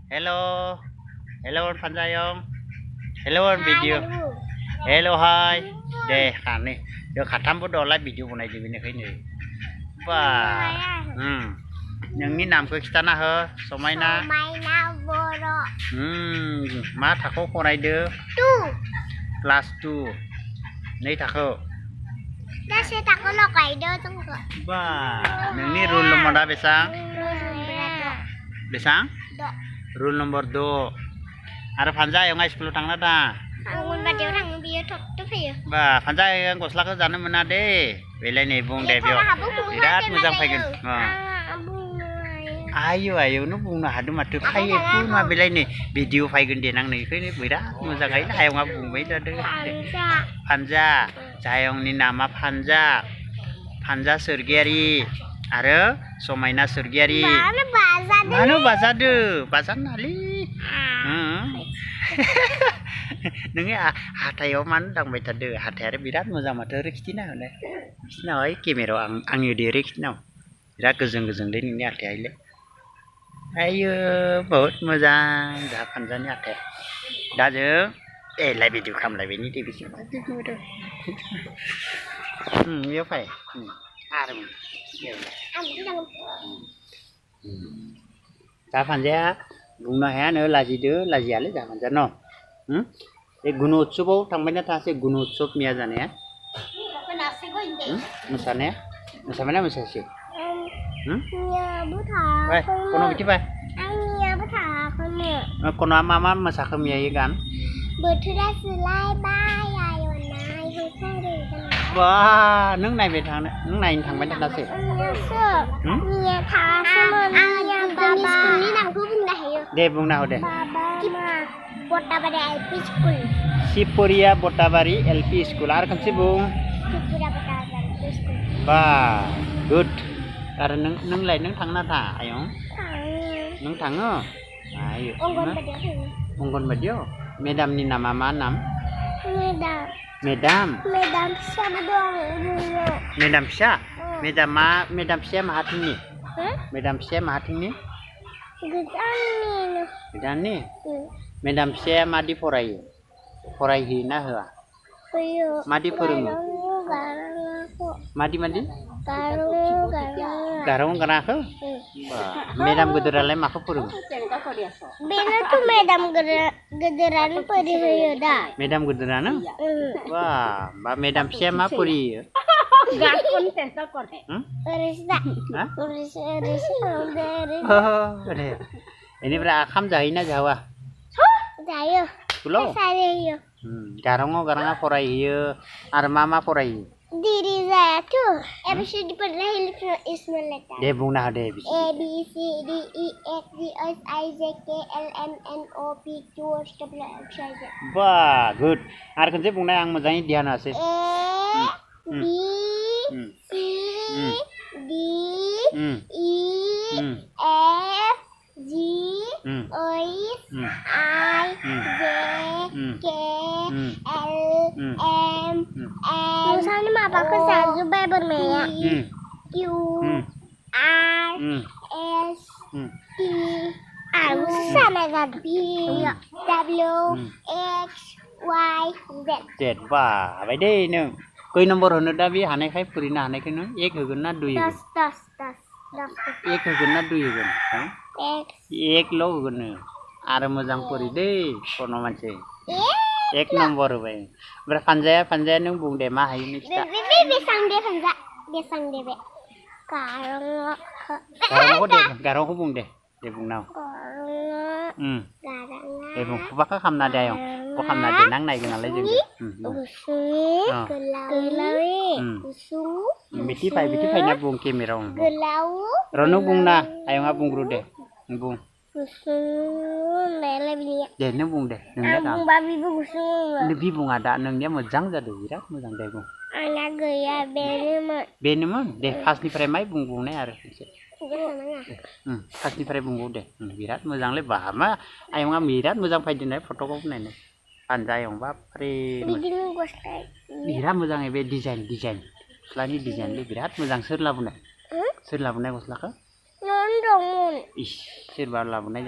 Hello. Hello Panjayong. Hello video. Hello hi. Deh kan nih. Yo khatam bodo live video बनाई दिबि नै खैनो. बा. नोंनि नामखौ खिथाना हो समायना. समायना बर'. मा थाखोआव फरायदो? 2. क्लास 2. नै थाखो. दा से थाखो लगायदो जोंखौ. बा. नोंनि रुल नम्बरा बेसां? बेसां? 2. Rule number 2. आरो फानजायंआ स्कुलाव थांना दा? अंगनबादियाव थाङो बियो थब फैयो. बा फानजायं गस्लाखौ जानो मोना दे. बेलाय नै बुं दे बेयाव. बिराद मोजां फैगोन. आयु आयु नों बुंनो हादों माथो फायो मा बेलाय नै भिडिअ फैगोन दे नांनो बेखायनो बिराद मोजाङै हायंआ बुंबाय थादों. फानजा जायंनि नामा फानजा. फानजा सोरगियारि आरो समायना सोरगियारि. मानो बाजादो? बाजानालै. नोंनि हाथायाव मानो दांबाय थादो? हाथाया बिराद मोजां माथो खिथिना होलाय. खिथिना है केमेरायाव आंनि देरै खिथिना बिराद गोजों दे नोंनि हाथायालाय. आयो बहुत मोजां जा फानजानि हाथाया. दा जों लाइभ भिडिअ खालामलायबायनि दे बिसोर. बेयाव फै. आरो दा फानजाया बुंनो हायानो लाजिदो लाजियालै जा फानजा न'. बे गुन उत्सवआव थांबायना थाङासै गुन उत्सव मिया जानाया? मोसानाया? मोसाबायना मोसायासै? Woi, kono bici pak? Kono mama masak miai kan? Bothora सोलायबाय आयनाय होफैदों. Wah, neng naik betang, neng naik thang betang dah sih. Miya थाङासैमोन. जोंनि स्कुलनि नामखौ बुंनो हायो. दे बुंना हो दे. बटाबारि LP school. Sipuria Botabari LP School. Arah kan sih bung? Sipuria Botabari LP School. Wah, good. Karena neng lain neng thang nata, ayong. Neng thang oh. Ayo. Onggonbadio. Medam ni nama mana? Medam siapa doang? Medam siapa? Medam siapa mahating ni? Medam siapa mahating ni? Gedani. Medam siapa madi forai hina hua. Madi perungu. Madi. Garong aku? Medam gederalai maku perungu. Bena tuh medam gederan peri hyoda. Medam gederana? Wah, mbak medam siapa puri? Gak konten tak konten. Risa. Oh, ada. Ini berakam jahina Jawa. Jayo. Pulau. Saya. Garong forai hiyo. Armama forai. Diri saya tuh. Abis itu pernah hilang Ismail letter. Dia bunga ada abis. A B C D E F G H I J K L M N O P Q R S T U V W X Y Z. Wah, good. Arah kan sih bunga yang mazai dia nasi. A B C D E F G H I J K L M Misalnya apa kesan juga bermaya Q R S T sana kan W X Y Z. Jet wah, vậy đi nè. Coi nomor hơn đã biết hane khai puri na hane khai nó ek hơn na duy. Das. Ek hơn na duy hơn. X. Ek lo hơn nè. Ada mazang puri deh, kono manche. Ek nomor vậy. Berpanjaya nung bung deh mah ini kita. Besang deh be. Garong ko bung deh bung nào. Garang. Deh bung baka kam na deh yong. Ko kam na deh nang nai gana lagi juga. Usung. Biti pai na bung kemirong. Gelau. Rono bung na, ayo nga bung rude. Bung. Usung. Lele binya. Deh nung bung deh. Bung babi bung usung. Lebih bung ada nung dia mejang jadi virat mejang deh bung. Anak gaya Beneman deh pas di premai bung nih harus. Pas di premai bung deh. Virat mejang le bahama ayo nga virat mejang pai dinai foto kau nih. Panjai yang bapre. Virat mejang ebe desain. Selain desain le virat mejang serla bunai. Serla bunai gosla ka? Nondong. Ih, serba la bunai